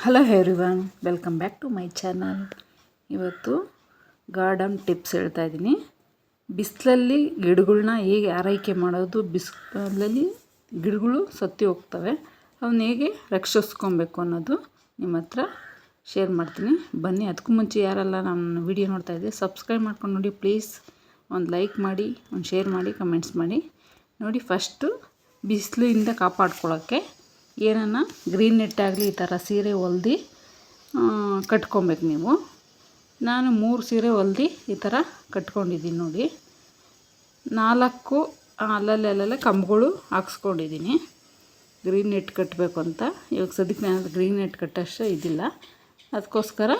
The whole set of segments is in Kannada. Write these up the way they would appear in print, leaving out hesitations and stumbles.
Hello everyone, welcome back to my channel. ಇವತ್ತು ಗಾರ್ಡನ್ ಟಿಪ್ಸ್ ಹೇಳ್ತಾ ಇದ್ದೀನಿ. ಬಿಸಿಲಲ್ಲಿ ಗಿಡಗಳನ್ನ ಹೇಗೆ ಆರೈಕೆ ಮಾಡೋದು, ಬಿಸಿಲಲ್ಲಿ ಗಿಡಗಳು ಸತ್ತು ಹೋಗ್ತವೆ, ಅವನ್ನ ಹೇಗೆ ರಕ್ಷಿಸ್ಕೊಬೇಕು ಅನ್ನೋದು ನಿಮ್ಮ ಹತ್ರ ಶೇರ್ ಮಾಡ್ತೀನಿ. ಬನ್ನಿ. ಅದಕ್ಕೂ ಮುಂಚೆ ಯಾರೆಲ್ಲ ನನ್ನ ವಿಡಿಯೋ ನೋಡ್ತಾ ಇದ್ದೆ ಸಬ್ಸ್ಕ್ರೈಬ್ ಮಾಡ್ಕೊಂಡು ನೋಡಿ ಪ್ಲೀಸ್. ಒಂದು ಲೈಕ್ ಮಾಡಿ, ಒಂದು ಶೇರ್ ಮಾಡಿ, ಕಮೆಂಟ್ಸ್ ಮಾಡಿ. ನೋಡಿ, ಫಸ್ಟು ಬಿಸಿಲಿಂದ ಕಾಪಾಡ್ಕೊಳ್ಳೋಕ್ಕೆ ಏನನ್ನ ಗ್ರೀನ್ ನೆಟ್ ಆಗಲಿ ಈ ಥರ ಸೀರೆ ಹೊಲ್ದು ಕಟ್ಕೊಬೇಕು ನೀವು. ನಾನು 3 ಸೀರೆ ಹೊಲ್ದು ಈ ಥರ ಕಟ್ಕೊಂಡಿದ್ದೀನಿ ನೋಡಿ. 4 ಅಲ್ಲಲ್ಲೇ ಕಂಬಗಳು ಹಾಕ್ಸ್ಕೊಂಡಿದ್ದೀನಿ ಗ್ರೀನ್ ನೆಟ್ ಕಟ್ಟಬೇಕು ಅಂತ. ಇವಾಗ ಸದ್ಯಕ್ಕೆ ನಾನು ಗ್ರೀನ್ ನೆಟ್ ಕಟ್ಟೋಷ್ಟು ಇದಿಲ್ಲ, ಅದಕ್ಕೋಸ್ಕರ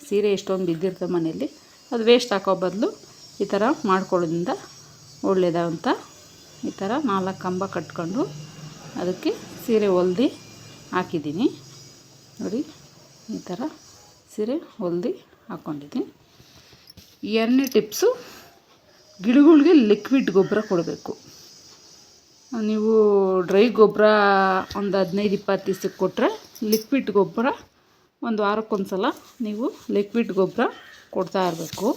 ಸೀರೆ ಎಷ್ಟೊಂದು ಬಿದ್ದಿರ್ತವೆ ಮನೆಯಲ್ಲಿ, ಅದು ವೇಸ್ಟ್ ಹಾಕೋ ಬದಲು ಈ ಥರ ಮಾಡ್ಕೊಳ್ಳೋದ್ರಿಂದ ಒಳ್ಳೆಯದಂತ ಈ ಥರ 4 ಕಂಬ ಕಟ್ಕೊಂಡು ಅದಕ್ಕೆ ಸೀರೆ ಹೊಲ್ದು ಹಾಕಿದ್ದೀನಿ ನೋಡಿ. ಈ ಥರ ಸೀರೆ ಹೊಲ್ದು ಹಾಕ್ಕೊಂಡಿದ್ದೀನಿ. 2ನೇ ಟಿಪ್ಸು, ಗಿಡಗಳಿಗೆ ಲಿಕ್ವಿಡ್ ಗೊಬ್ಬರ ಕೊಡಬೇಕು. ನೀವು ಡ್ರೈ ಗೊಬ್ಬರ ಒಂದು 15-20 ದಿವಸಕ್ಕೆ ಕೊಟ್ಟರೆ, ಲಿಕ್ವಿಡ್ ಗೊಬ್ಬರ ಒಂದು ವಾರಕ್ಕೊಂದು ಸಲ ನೀವು ಲಿಕ್ವಿಡ್ ಗೊಬ್ಬರ ಕೊಡ್ತಾ ಇರಬೇಕು.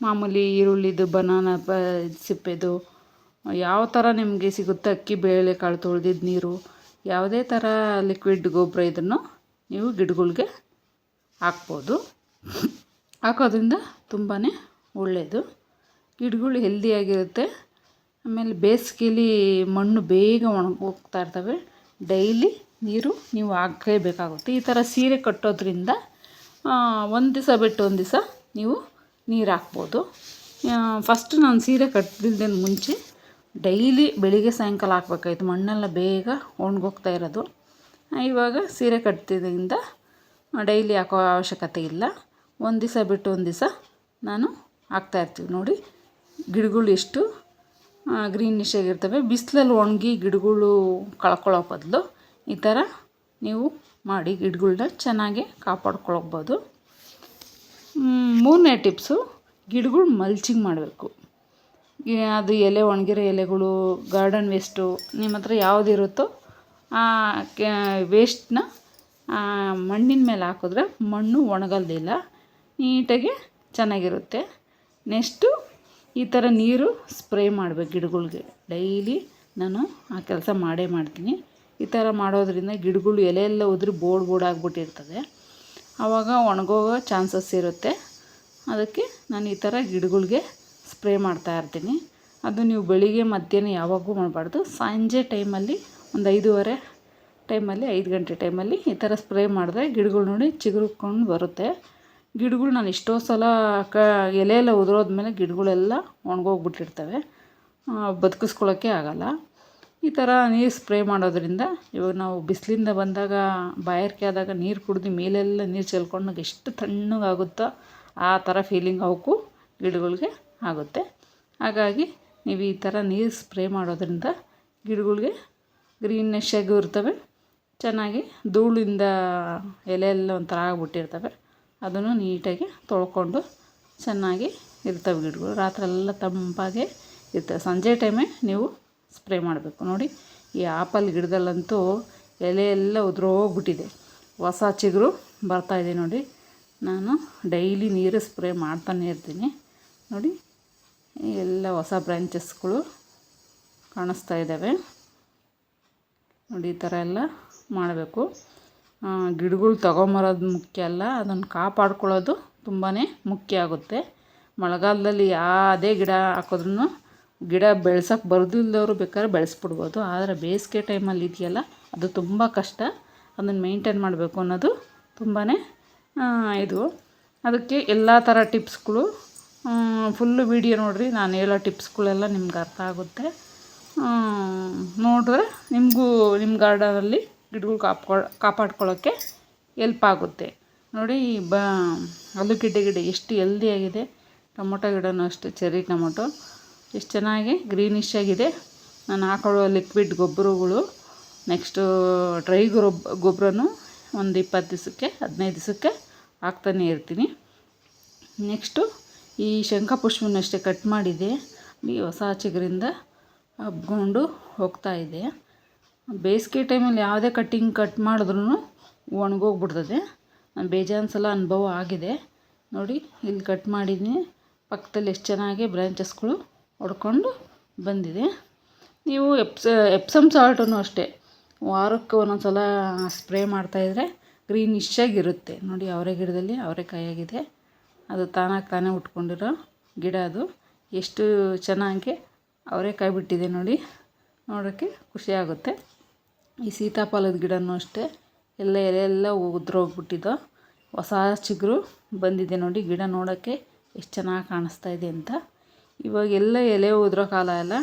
ಮಾಮೂಲಿ ಈರುಳ್ಳಿದು, ಬನಾನ ಸಿಪ್ಪೆದು, ಯಾವ ಥರ ನಿಮಗೆ ಸಿಗುತ್ತೆ, ಅಕ್ಕಿ ಬೇಳೆ ಕಾಳು ತೊಳೆದಿದ್ದು ನೀರು, ಯಾವುದೇ ಥರ ಲಿಕ್ವಿಡ್ ಗೊಬ್ಬರ ಇದನ್ನು ನೀವು ಗಿಡಗಳಿಗೆ ಹಾಕ್ಬೋದು. ಹಾಕೋದ್ರಿಂದ ತುಂಬಾ ಒಳ್ಳೆಯದು, ಗಿಡಗಳು ಹೆಲ್ದಿಯಾಗಿರುತ್ತೆ. ಆಮೇಲೆ ಬೇಸಿಗೆಯಲ್ಲಿ ಮಣ್ಣು ಬೇಗ ಒಣಗೋಗ್ತಾ ಇರ್ತವೆ, ಡೈಲಿ ನೀರು ನೀವು ಹಾಕಲೇಬೇಕಾಗುತ್ತೆ. ಈ ಥರ ಸೀರೆ ಕಟ್ಟೋದ್ರಿಂದ ಒಂದು ದಿವಸ ಬಿಟ್ಟು ಒಂದು ದಿವಸ ನೀವು ನೀರು ಹಾಕ್ಬೋದು. ಫಸ್ಟ್ ನಾನು ಸೀರೆ ಕಟ್ಟಿದ್ದ ಮುಂಚೆ ಡೈಲಿ ಬೆಳಿಗ್ಗೆ ಸಾಯಂಕಾಲ ಹಾಕ್ಬೇಕಾಯ್ತು, ಮಣ್ಣೆಲ್ಲ ಬೇಗ ಒಣಗೋಗ್ತಾ ಇರೋದು. ಇವಾಗ ಸೀರೆ ಕಟ್ತಿದ್ದರಿಂದ ಡೈಲಿ ಹಾಕೋ ಅವಶ್ಯಕತೆ ಇಲ್ಲ, ಒಂದು ದಿವಸ ಬಿಟ್ಟು ಒಂದು ದಿವಸ ನಾನು ಹಾಕ್ತಾಯಿರ್ತೀವಿ. ನೋಡಿ, ಗಿಡಗಳು ಎಷ್ಟು ಗ್ರೀನಿಶ್ ಆಗಿರ್ತವೆ. ಬಿಸಿಲಲ್ಲಿ ಒಣಗಿ ಗಿಡಗಳು ಕಳ್ಕೊಳ್ಳೋ ಬದಲು ಈ ಥರ ನೀವು ಮಾಡಿ ಗಿಡಗಳನ್ನ ಚೆನ್ನಾಗಿ ಕಾಪಾಡ್ಕೊಳ್ಬೋದು. 3ನೇ ಟಿಪ್ಸು, ಗಿಡಗಳು ಮಲ್ಚಿಂಗ್ ಮಾಡಬೇಕು. ಅದು ಒಣಗಿರೋ ಎಲೆಗಳು, ಗಾರ್ಡನ್ ವೇಸ್ಟು, ನಿಮ್ಮ ಹತ್ರ ಯಾವುದಿರುತ್ತೋ ಆ ವೇಸ್ಟನ್ನ ಮಣ್ಣಿನ ಮೇಲೆ ಹಾಕಿದ್ರೆ ಮಣ್ಣು ಒಣಗೋದಿಲ್ಲ, ನೀಟಾಗಿ ಚೆನ್ನಾಗಿರುತ್ತೆ. ನೆಕ್ಸ್ಟು ಈ ಥರ ನೀರು ಸ್ಪ್ರೇ ಮಾಡಬೇಕು ಗಿಡಗಳಿಗೆ. ಡೈಲಿ ನಾನು ಆ ಕೆಲಸ ಮಾಡ್ತೀನಿ. ಈ ಥರ ಮಾಡೋದ್ರಿಂದ ಗಿಡಗಳು ಎಲೆ ಎಲ್ಲ ಉದುರಿ ಬೋರ್ಡಾಗ್ಬಿಟ್ಟಿರ್ತದೆ, ಆವಾಗ ಒಣಗೋಗೋ ಚಾನ್ಸಸ್ ಇರುತ್ತೆ. ಅದಕ್ಕೆ ನಾನು ಈ ಥರ ಗಿಡಗಳಿಗೆ ಸ್ಪ್ರೇ ಮಾಡ್ತಾಯಿರ್ತೀನಿ. ಅದು ನೀವು ಬೆಳಿಗ್ಗೆ ಮಧ್ಯಾಹ್ನ ಯಾವಾಗೂ ಮಾಡಬಾರ್ದು, ಸಂಜೆ ಟೈಮಲ್ಲಿ ಒಂದು 5:30 ಟೈಮಲ್ಲಿ, 5 ಗಂಟೆ ಟೈಮಲ್ಲಿ ಈ ಥರ ಸ್ಪ್ರೇ ಮಾಡಿದ್ರೆ ಗಿಡಗಳು ನೋಡಿ ಚಿಗುರ್ಕೊಂಡು ಬರುತ್ತೆ. ಗಿಡಗಳು ನಾನು ಎಷ್ಟೋ ಸಲ ಎಲೆ ಎಲ್ಲ ಉದುರೋದ್ಮೇಲೆ ಗಿಡಗಳೆಲ್ಲ ಒಣಗೋಗ್ಬಿಟ್ಟಿರ್ತವೆ, ಬದುಕಿಸ್ಕೊಳ್ಳೋಕ್ಕೆ ಆಗೋಲ್ಲ. ಈ ಥರ ನೀರು ಸ್ಪ್ರೇ ಮಾಡೋದ್ರಿಂದ ಇವಾಗ ನಾವು ಬಿಸಿಲಿಂದ ಬಂದಾಗ ಬಾಯಾರಿಕೆ ಆದಾಗ ನೀರು ಕುಡಿದು ಮೇಲೆಲ್ಲ ನೀರು ಚೆಲ್ಕೊಂಡಾಗ ಎಷ್ಟು ತಣ್ಣಗಾಗುತ್ತೋ ಆ ಥರ ಫೀಲಿಂಗ್ ಅವಕ್ಕೂ ಗಿಡಗಳಿಗೆ ಆಗುತ್ತೆ. ಹಾಗಾಗಿ ನೀವು ಈ ಥರ ನೀರು ಸ್ಪ್ರೇ ಮಾಡೋದ್ರಿಂದ ಗಿಡಗಳಿಗೆ ಗ್ರೀನಿಶ್ ಆಗೂ ಇರ್ತವೆ, ಚೆನ್ನಾಗಿ ಧೂಳಿಂದ ಎಲೆ ಎಲ್ಲ ಒಂಥರ ಆಗ್ಬಿಟ್ಟಿರ್ತವೆ, ಅದನ್ನು ನೀಟಾಗಿ ತೊಳ್ಕೊಂಡು ಚೆನ್ನಾಗಿ ಇರ್ತವೆ ಗಿಡಗಳು. ರಾತ್ರಿ ಎಲ್ಲ ತಂಪಾಗೆ ಇರ್ತವೆ. ಸಂಜೆ ಟೈಮೇ ನೀವು ಸ್ಪ್ರೇ ಮಾಡಬೇಕು. ನೋಡಿ, ಈ ಆಪಲ್ ಗಿಡದಲ್ಲಂತೂ ಎಲೆ ಎಲ್ಲ ಉದುರೋಗ್ಬಿಟ್ಟಿದೆ, ಹೊಸ ಚಿಗುರು ಬರ್ತಾಯಿದೆ. ನೋಡಿ, ನಾನು ಡೈಲಿ ನೀರು ಸ್ಪ್ರೇ ಮಾಡ್ತಾನೆ ಇರ್ತೀನಿ. ನೋಡಿ, ಎಲ್ಲ ಹೊಸ ಬ್ರಾಂಚಸ್ಗಳು ಕಾಣಿಸ್ತಾ ಇದ್ದಾವೆ. ನೋಡಿ, ಈ ಥರ ಎಲ್ಲ ಮಾಡಬೇಕು. ಗಿಡಗಳು ತೊಗೊಂಬರೋದು ಮುಖ್ಯ ಅಲ್ಲ, ಅದನ್ನು ಕಾಪಾಡ್ಕೊಳ್ಳೋದು ತುಂಬಾ ಮುಖ್ಯ ಆಗುತ್ತೆ. ಮಳೆಗಾಲದಲ್ಲಿ ಯಾವುದೇ ಗಿಡ ಹಾಕಿದ್ರೂ ಗಿಡ ಬೆಳ್ಸೋಕ್ಕೆ ಬರೋದಿಲ್ಲದವರು ಬೇಕಾದ್ರೆ ಬೆಳೆಸ್ಬಿಡ್ಬೋದು, ಆದರೆ ಬೇಸಿಗೆ ಟೈಮಲ್ಲಿ ಇದೆಯಲ್ಲ ಅದು ತುಂಬ ಕಷ್ಟ. ಅದನ್ನು ಮೇಂಟೈನ್ ಮಾಡಬೇಕು ಅನ್ನೋದು ತುಂಬಾ ಇದು. ಅದಕ್ಕೆ ಎಲ್ಲ ಥರ ಟಿಪ್ಸ್ಗಳು ಫುಲ್ಲು ವೀಡಿಯೋ ನೋಡಿರಿ, ನಾನು ಹೇಳೋ ಟಿಪ್ಸ್ಗಳೆಲ್ಲ ನಿಮ್ಗೆ ಅರ್ಥ ಆಗುತ್ತೆ. ನೋಡಿದ್ರೆ ನಿಮಗೂ ನಿಮ್ಮ ಗಾರ್ಡನಲ್ಲಿ ಗಿಡಗಳು ಕಾಪಾಡ್ಕೊಳ್ಳೋಕ್ಕೆ ಎಲ್ಪ್ ಆಗುತ್ತೆ. ನೋಡಿ, ಆಲೂಗೆಡ್ಡೆ ಗಿಡ ಎಷ್ಟು ಹೆಲ್ದಿಯಾಗಿದೆ, ಟೊಮೊಟೊ ಗಿಡನೂ ಅಷ್ಟು, ಚೆರ್ರಿ ಟೊಮೊಟೊ ಎಷ್ಟು ಚೆನ್ನಾಗಿ ಗ್ರೀನಿಶ್ ಆಗಿದೆ. ನಾನು ಹಾಕೊಳ್ಳೋ ಲಿಕ್ವಿಡ್ ಗೊಬ್ಬರಗಳು, ನೆಕ್ಸ್ಟು ಡ್ರೈ ಗೊಬ್ಬರನೂ ಒಂದು 20 ದಿವಸಕ್ಕೆ 15 ದಿವಸಕ್ಕೆ ಹಾಕ್ತಾನೆ ಇರ್ತೀನಿ. ನೆಕ್ಸ್ಟು ಈ ಶಂಖಪುಷ್ಪನಷ್ಟೇ ಕಟ್ ಮಾಡಿದೆ, ಈ ಹೊಸ ಚಿಗುರಿಂದ ಹಬ್ಕೊಂಡು ಹೋಗ್ತಾಯಿದೆ. ಬೇಸಿಗೆ ಟೈಮಲ್ಲಿ ಯಾವುದೇ ಕಟ್ ಮಾಡಿದ್ರೂ ಒಣಗೋಗ್ಬಿಡ್ತದೆ. ನಾನು ಬೇಜಾನ್ ಸಲ ಅನುಭವ ಆಗಿದೆ ನೋಡಿ. ಇಲ್ಲಿ ಕಟ್ ಮಾಡಿದ್ದೀನಿ, ಪಕ್ಕದಲ್ಲಿ ಎಷ್ಟು ಚೆನ್ನಾಗಿ ಬ್ರಾಂಚಸ್ಗಳು ಹೊಡ್ಕೊಂಡು ಬಂದಿದೆ. ನೀವು ಎಪ್ಸಮ್ ಸಾಲ್ಟೂ ಅಷ್ಟೇ ವಾರಕ್ಕೆ ಒಂದೊಂದು ಸಲ ಸ್ಪ್ರೇ ಮಾಡ್ತಾಯಿದ್ರೆ ಗ್ರೀನಿಶ್ಶಾಗಿರುತ್ತೆ ನೋಡಿ. ಅವರೆ ಗಿಡದಲ್ಲಿ ಅವರೆಕಾಯಾಗಿದೆ, ಅದು ತಾನೇ ಉಟ್ಕೊಂಡಿರೋ ಗಿಡ. ಅದು ಎಷ್ಟು ಚೆನ್ನಾಗಿ ಅವರೆಕಾಯಿ ಬಿಟ್ಟಿದೆ ನೋಡಿ, ನೋಡೋಕ್ಕೆ ಖುಷಿಯಾಗುತ್ತೆ. ಈ ಸೀತಾಫಲದ ಗಿಡನೂ ಅಷ್ಟೇ ಎಲ್ಲ ಎಲೆ ಎಲ್ಲ ಉದುರೋಗ್ಬಿಟ್ಟಿದ್ದೋ, ಹೊಸ ಚಿಗುರು ಬಂದಿದೆ ನೋಡಿ. ಗಿಡ ನೋಡೋಕ್ಕೆ ಎಷ್ಟು ಚೆನ್ನಾಗಿ ಕಾಣಿಸ್ತಾ ಇದೆ ಅಂತ. ಇವಾಗ ಎಲ್ಲ ಎಲೆ ಉದುರೋ ಕಾಲ ಎಲ್ಲ,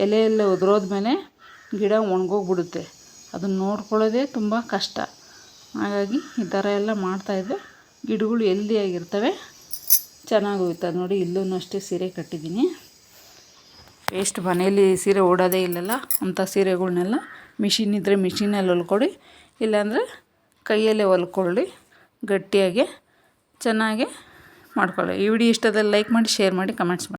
ಎಲೆ ಎಲ್ಲ ಉದುರೋದ್ಮೇಲೆ ಗಿಡ ಒಣಗೋಗ್ಬಿಡುತ್ತೆ. ಅದನ್ನು ನೋಡ್ಕೊಳ್ಳೋದೇ ತುಂಬ ಕಷ್ಟ. ಹಾಗಾಗಿ ಈ ಥರ ಎಲ್ಲ ಮಾಡ್ತಾಯಿದ್ರೆ ಗಿಡಗಳು ಹೆಲ್ದಿಯಾಗಿರ್ತವೆ, ಚೆನ್ನಾಗಿ ಹೋಗ್ತದೆ ನೋಡಿ. ಇಲ್ಲೂ ಅಷ್ಟೇ ಸೀರೆ ಕಟ್ಟಿದ್ದೀನಿ. ವೇಸ್ಟ್ ಮನೇಲಿ ಸೀರೆ ಓಡೋದೇ ಇಲ್ಲಲ್ಲ, ಅಂಥ ಸೀರೆಗಳ್ನೆಲ್ಲ ಮಿಷಿನ್ ಇದ್ದರೆ ಮಿಷಿನಲ್ಲಿ ಹೊಲ್ಕೊಡಿ, ಇಲ್ಲಾಂದರೆ ಕೈಯಲ್ಲೇ ಹೊಲ್ಕೊಳ್ಳಿ. ಗಟ್ಟಿಯಾಗಿ ಚೆನ್ನಾಗಿ ಮಾಡ್ಕೊಳ್ಳಿ. ಈ ವಿಡಿಯೋ ಇಷ್ಟದಲ್ಲಿ ಲೈಕ್ ಮಾಡಿ, ಶೇರ್ ಮಾಡಿ, ಕಮೆಂಟ್ಸ್ ಮಾಡಿ.